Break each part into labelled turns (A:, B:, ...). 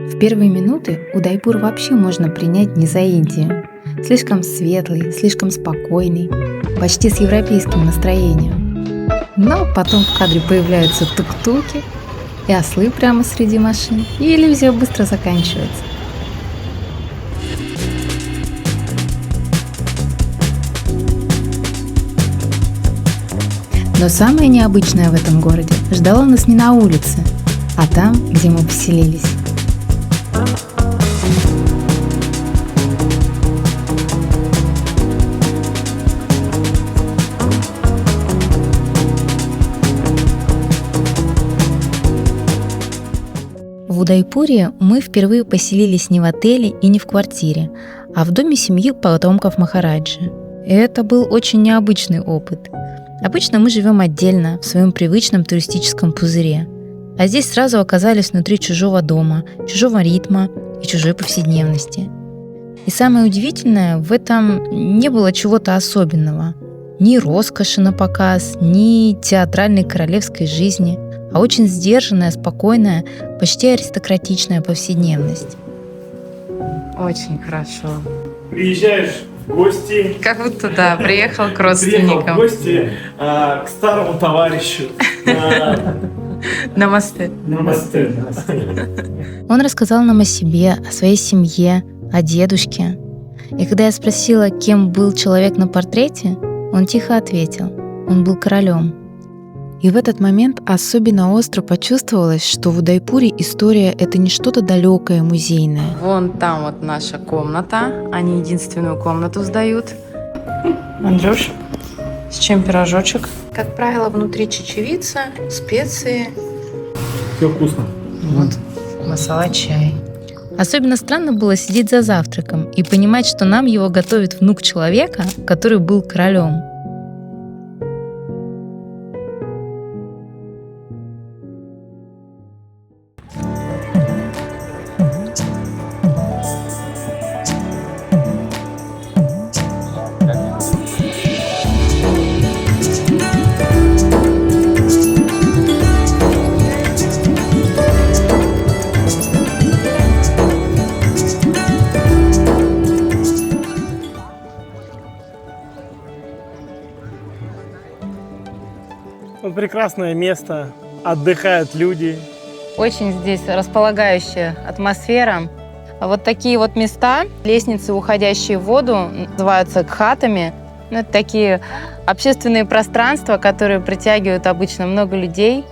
A: В первые минуты Удайпур вообще можно принять не за Индию. Слишком светлый, слишком спокойный, почти с европейским настроением. Но потом в кадре появляются тук-туки и ослы прямо среди машин, и иллюзия быстро заканчивается. Но самое необычное в этом городе ждало нас не на улице, а там, где мы поселились. В Удайпуре мы впервые поселились не в отеле и не в квартире, а в доме семьи потомков Махараджи. И это был очень необычный опыт. Обычно мы живем отдельно, в своем привычном туристическом пузыре. А здесь сразу оказались внутри чужого дома, чужого ритма и чужой повседневности. И самое удивительное, в этом не было чего-то особенного. Ни роскоши на показ, ни театральной королевской жизни, а очень сдержанная, спокойная, почти аристократичная повседневность.
B: Очень хорошо.
C: Приезжаешь в гости.
B: Как будто, да, приехал к
C: Приехал
B: родственникам.
C: в гости к старому товарищу.
B: Намасте.
C: Намасте.
A: Он рассказал нам о себе, о своей семье, о дедушке. И когда я спросила, кем был человек на портрете, он тихо ответил: он был королем. И в этот момент особенно остро почувствовалось, что в Удайпуре история — это не что-то далекое, музейное.
B: Вон там вот наша комната. Они единственную комнату сдают. Андрюш, с чем пирожочек? Как правило, внутри чечевица, специи.
C: Все вкусно.
B: Вот, масала-чай.
A: Особенно странно было сидеть за завтраком и понимать, что нам его готовит внук человека, который был королем.
C: Вот прекрасное место, отдыхают люди.
B: Очень здесь располагающая атмосфера. А вот такие вот места, лестницы, уходящие в воду, называются гхатами. Это такие общественные пространства, которые притягивают обычно много людей,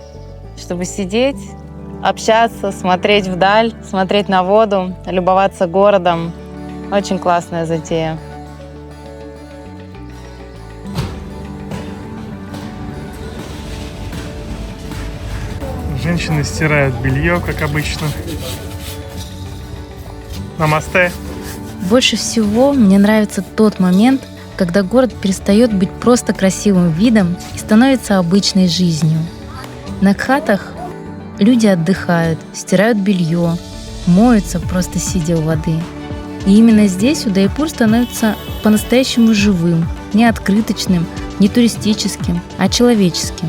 B: чтобы сидеть, общаться, смотреть вдаль, смотреть на воду, любоваться городом. Очень классная затея.
C: Женщины стирают белье, как обычно. Намасте.
A: Больше всего мне нравится тот момент, когда город перестает быть просто красивым видом и становится обычной жизнью. На гхатах люди отдыхают, стирают белье, моются, просто сидя у воды. И именно здесь Удайпур становится по-настоящему живым, не открыточным, не туристическим, а человеческим.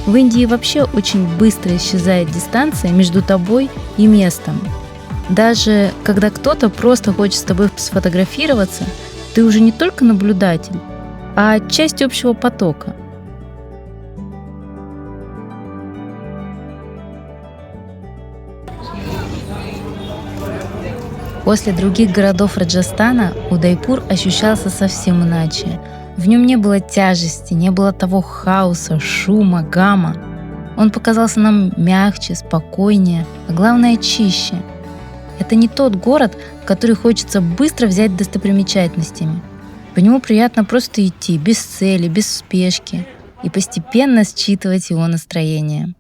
A: В Индии вообще очень быстро исчезает дистанция между тобой и местом. Даже когда кто-то просто хочет с тобой сфотографироваться, ты уже не только наблюдатель, а часть общего потока. После других городов Раджастана Удайпур ощущался совсем иначе. В нем не было тяжести, не было того хаоса, шума, гамма. Он показался нам мягче, спокойнее, а главное чище. Это не тот город, в который хочется быстро взять достопримечательностями. По нему приятно просто идти, без цели, без спешки, и постепенно считывать его настроение.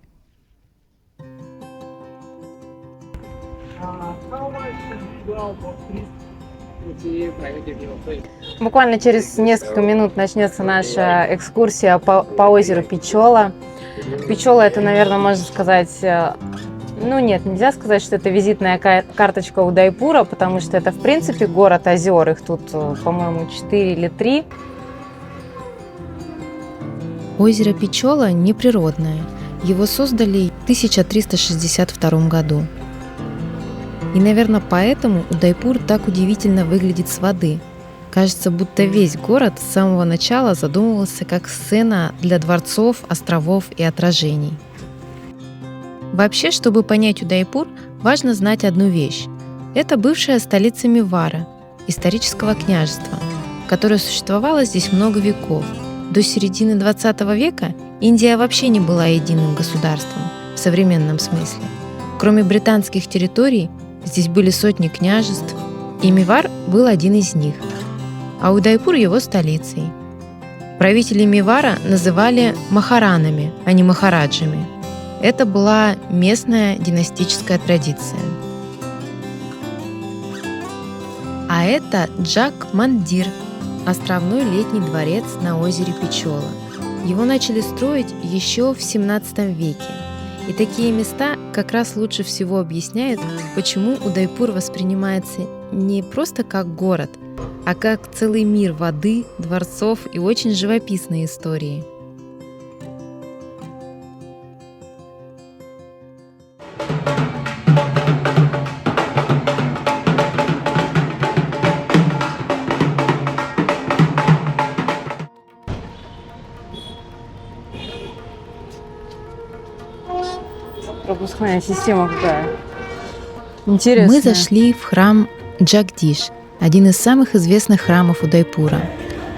B: Буквально через несколько минут начнется наша экскурсия по озеру Пичола. Пичола — это, наверное, можно сказать, нельзя сказать, что это визитная карточка Удайпура, потому что это, в принципе, город озер. Их тут, по-моему, 4 или 3.
A: Озеро Пичола неприродное. Его создали в 1362 году. И, наверное, поэтому Удайпур так удивительно выглядит с воды. Кажется, будто весь город с самого начала задумывался как сцена для дворцов, островов и отражений. Вообще, чтобы понять Удайпур, важно знать одну вещь. Это бывшая столица Мевара, исторического княжества, которое существовало здесь много веков. До середины 20 века Индия вообще не была единым государством в современном смысле. Кроме британских территорий, здесь были сотни княжеств, и Мевар был один из них, а Удайпур его столицей. Правителей Мевара называли махаранами, а не махараджами. Это была местная династическая традиция. А это Джаг-Мандир, островной летний дворец на озере Печола. Его начали строить еще в 17 веке. И такие места как раз лучше всего объясняют, почему Удайпур воспринимается не просто как город, а как целый мир воды, дворцов и очень живописной истории.
B: Пропускная система какая. Интересно.
A: Мы зашли в храм Джагдиш, один из самых известных храмов Удайпура.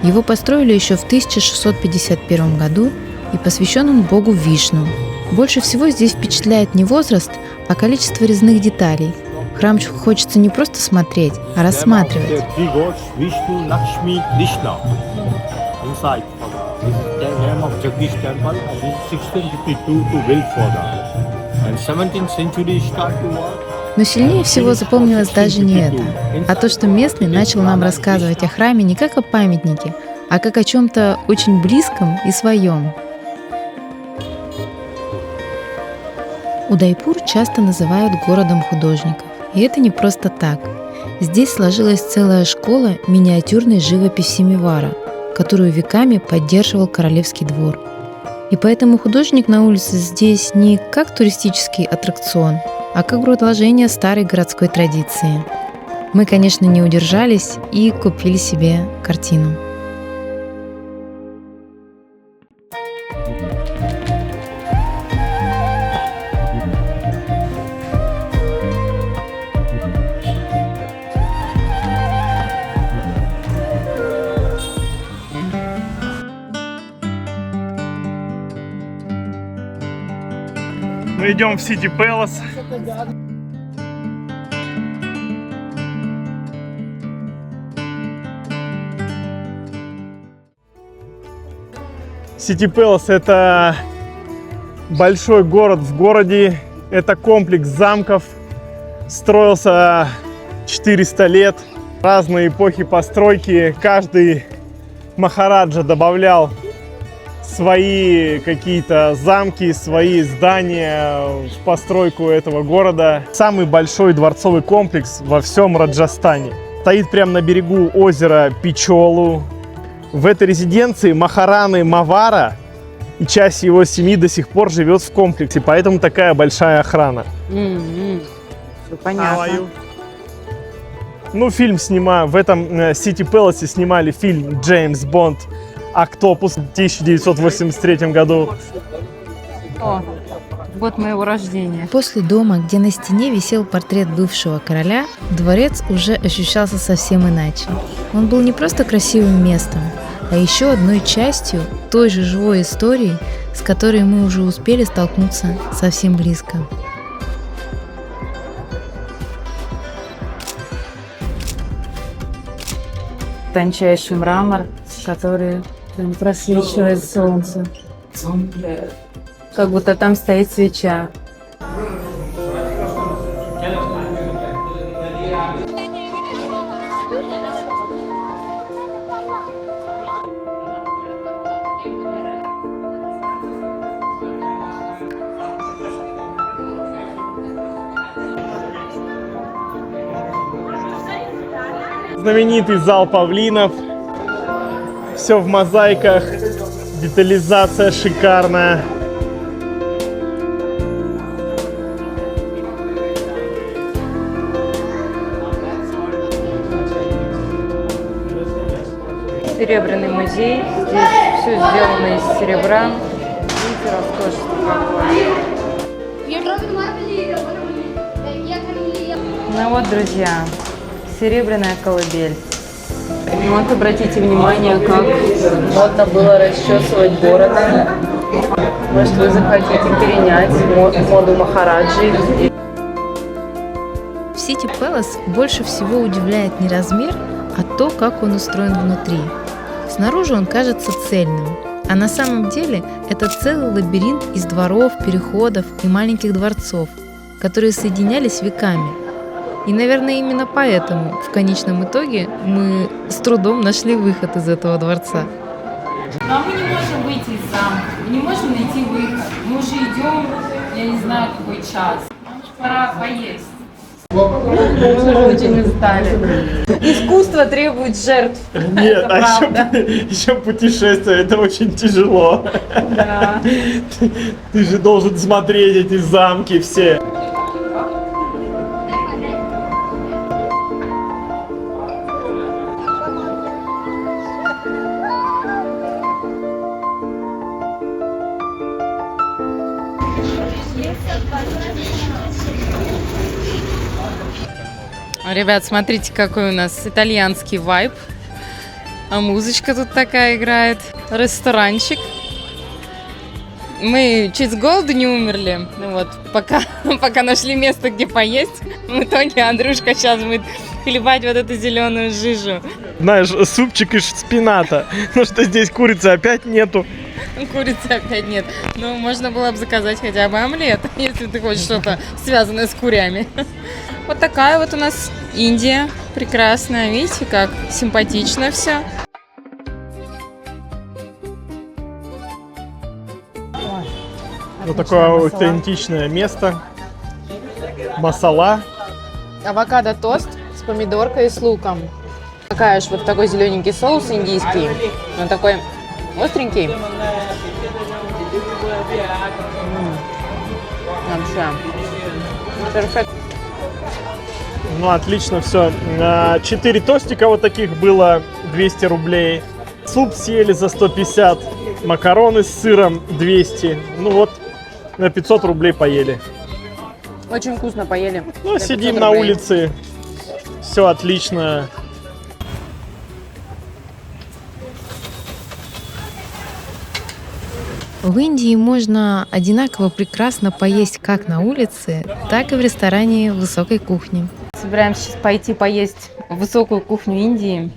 A: Его построили еще в 1651 году и посвящен он богу Вишну. Больше всего здесь впечатляет не возраст, а количество резных деталей. Храм хочется не просто смотреть, а рассматривать. Но сильнее всего запомнилось даже не это, а то, что местный начал нам рассказывать о храме не как о памятнике, а как о чем-то очень близком и своем. Удайпур часто называют городом художников, и это не просто так. Здесь сложилась целая школа миниатюрной живописи Мевара, которую веками поддерживал королевский двор. И поэтому художник на улице здесь не как туристический аттракцион, а как продолжение старой городской традиции. Мы, конечно, не удержались и купили себе картину.
C: Мы идем в Сити Пэлас. Сити Пэлас — это большой город в городе. Это комплекс замков. Строился 400 лет. Разные эпохи постройки. Каждый махараджа добавлял свои какие-то замки, свои здания в постройку этого города. Самый большой дворцовый комплекс во всем Раджастане. Стоит прямо на берегу озера Печолу. В этой резиденции махараны Мавара и часть его семьи до сих пор живет в комплексе, поэтому такая большая охрана.
B: Понятно.
C: Ну, фильм снимаю. В этом Сити Пэласе снимали фильм «Джеймс Бонд. Октопус» в 1983 году.
B: О, год моего рождения.
A: После дома, где на стене висел портрет бывшего короля, дворец уже ощущался совсем иначе. Он был не просто красивым местом, а еще одной частью той же живой истории, с которой мы уже успели столкнуться совсем близко.
B: Тончайший мрамор, который просвечивает солнце. Как будто там стоит свеча.
C: Знаменитый зал павлинов. Все в мозаиках. Детализация шикарная.
B: Серебряный музей. Здесь все сделано из серебра. Видите, роскошество какое. Ну вот, друзья, серебряная колыбель. И вот обратите внимание, как модно было расчесывать бороды. Может, вы захотите перенять моду Махараджи.
A: В City Palace больше всего удивляет не размер, а то, как он устроен внутри. Снаружи он кажется цельным, а на самом деле это целый лабиринт из дворов, переходов и маленьких дворцов, которые соединялись веками. И, наверное, именно поэтому в конечном итоге мы с трудом нашли выход из этого дворца.
D: Ну а мы не можем выйти из замка, мы не можем найти выход. Мы уже идем, я не знаю, какой час. Нам же пора поесть.
B: Мы уже очень устали. Искусство требует жертв.
C: Нет, а еще путешествие, это очень тяжело.
B: Да.
C: Ты же должен смотреть эти замки все.
B: Ребят, смотрите, какой у нас итальянский вайб. А музычка тут такая играет. Ресторанчик. Мы чуть с голоду не умерли. Ну вот, пока нашли место, где поесть. В итоге Андрюшка сейчас будет хлебать вот эту зеленую жижу.
C: Знаешь, супчик из шпината. Ну что здесь курицы опять нету.
B: Курицы опять нет. Ну, можно было бы заказать хотя бы омлет, если ты хочешь что-то связанное с курями. Вот такая вот у нас Индия. Прекрасная. Видите, как симпатично все.
C: Вот такое аутентичное место. Масала.
B: Авокадо-тост с помидоркой и с луком. Такая вот такой зелененький соус индийский. Он такой остренький. Вообще. Перфект.
C: Ну, отлично все. 4 тостика вот таких было 200 рублей. Суп съели за 150. Макароны с сыром 200. Ну вот, на 500 рублей поели.
B: Очень вкусно поели.
C: Ну, сидим на улице. Все отлично.
A: В Индии можно одинаково прекрасно поесть как на улице, так и в ресторане высокой кухни.
B: Собираемся сейчас пойти поесть в высокую кухню Индии.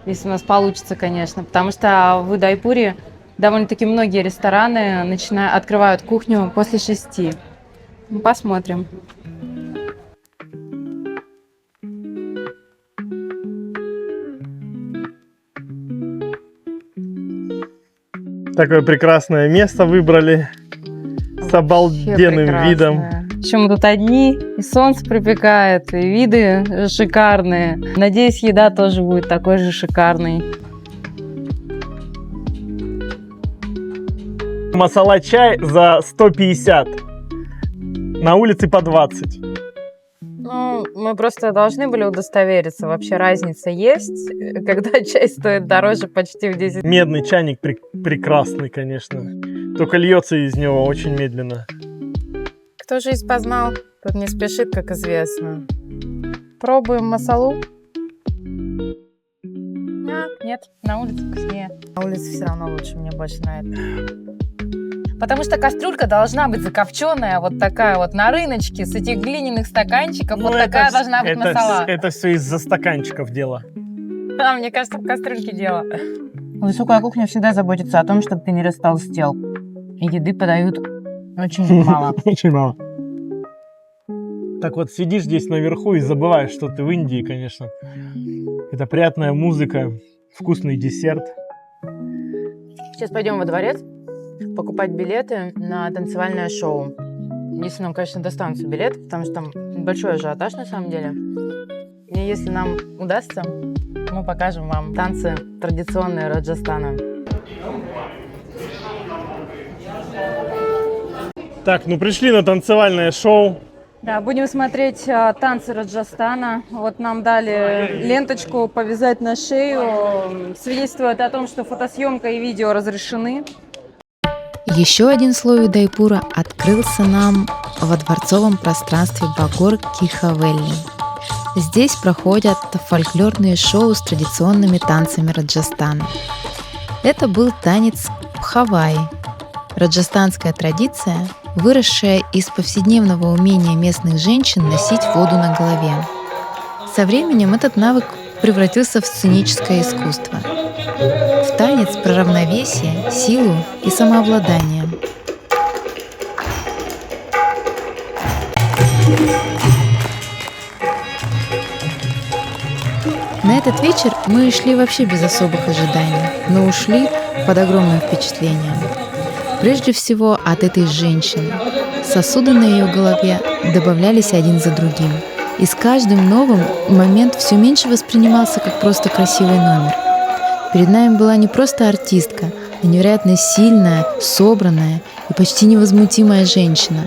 B: Если у нас получится, конечно. Потому что в Удайпуре довольно-таки многие рестораны открывают кухню после 6. Посмотрим.
C: Такое прекрасное место выбрали. С обалденным видом.
B: Еще мы тут одни, и солнце припекает, и виды шикарные. Надеюсь, еда тоже будет такой же шикарной.
C: Масала чай за 150. На улице по 20.
B: Ну, мы просто должны были удостовериться, вообще разница есть, когда чай стоит дороже почти в 10.
C: Медный чайник прекрасный, конечно. Только льется из него очень медленно.
B: Кто же познал, тот не спешит, как известно. Пробуем масалу. Нет, на улице вкуснее. На улице все равно лучше, мне больше нравится. Потому что кастрюлька должна быть закопченная, вот такая вот на рыночке, с этих глиняных стаканчиков, вот такая должна быть масала.
C: Это все из-за стаканчиков дело.
B: А, мне кажется, в кастрюльке дело.
D: Высокая кухня всегда заботится о том, чтобы ты не растолстел. И еды подают очень мало.
C: Очень мало. Так вот, сидишь здесь наверху и забываешь, что ты в Индии, конечно. Это приятная музыка, вкусный десерт.
B: Сейчас пойдем во дворец покупать билеты на танцевальное шоу. Если нам, конечно, достанутся билеты, потому что там большой ажиотаж на самом деле. И если нам удастся, мы покажем вам танцы традиционные Раджастана.
C: Так, ну пришли на танцевальное шоу.
B: Да, будем смотреть танцы Раджастана. Вот нам дали ленточку повязать на шею. Свидетельствует о том, что фотосъемка и видео разрешены.
A: Еще один слой Удайпура открылся нам во дворцовом пространстве Багор Ки Хавели. Здесь проходят фольклорные шоу с традиционными танцами Раджастана. Это был танец Бхаваи, раджастанская традиция, выросшая из повседневного умения местных женщин носить воду на голове. Со временем этот навык превратился в сценическое искусство, в танец про равновесие, силу и самообладание. На этот вечер мы шли вообще без особых ожиданий, но ушли под огромным впечатлением. Прежде всего от этой женщины. Сосуды на ее голове добавлялись один за другим. И с каждым новым момент все меньше воспринимался как просто красивый номер. Перед нами была не просто артистка, а невероятно сильная, собранная и почти невозмутимая женщина.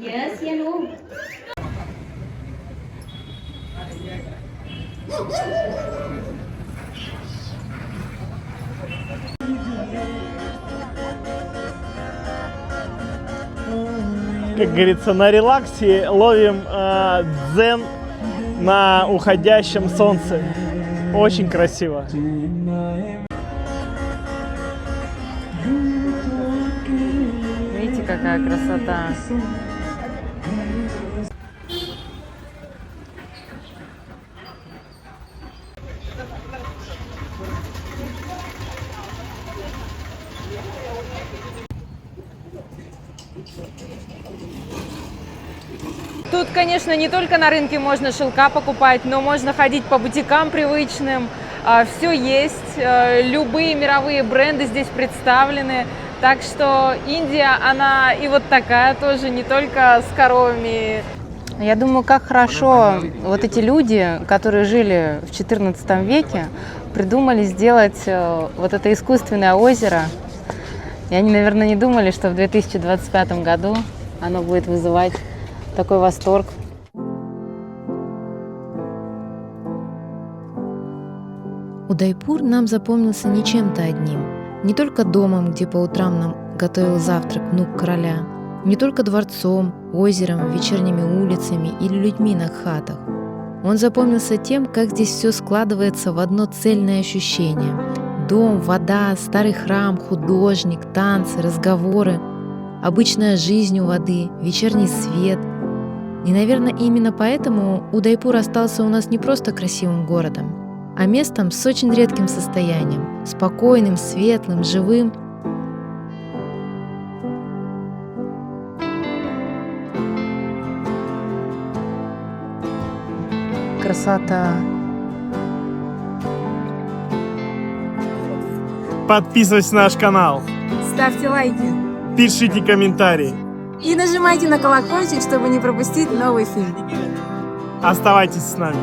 E: Yes, you know.
C: Как говорится, на релаксе ловим дзен на уходящем солнце. Очень красиво.
B: Видите, какая красота. Тут, конечно, не только на рынке можно шелка покупать, но можно ходить по бутикам привычным. Все есть, любые мировые бренды здесь представлены. Так что Индия, она и вот такая тоже, не только с коровами. Я думаю, как хорошо вот эти люди, которые жили в XIV веке, придумали сделать вот это искусственное озеро. И они, наверное, не думали, что в 2025 году оно будет вызывать такой восторг.
A: Удайпур нам запомнился не чем-то одним, не только домом, где по утрам нам готовил завтрак внук короля, не только дворцом, озером, вечерними улицами или людьми на кхатах. Он запомнился тем, как здесь все складывается в одно цельное ощущение. Дом, вода, старый храм, художник, танцы, разговоры, обычная жизнь у воды, вечерний свет. И, наверное, именно поэтому Удайпур остался у нас не просто красивым городом, а местом с очень редким состоянием, спокойным, светлым, живым.
B: Красота.
C: Подписывайтесь на наш канал,
F: Ставьте лайки
C: пишите комментарии,
F: и нажимайте на колокольчик, чтобы не пропустить новый фильм.
C: оставайтесь с нами.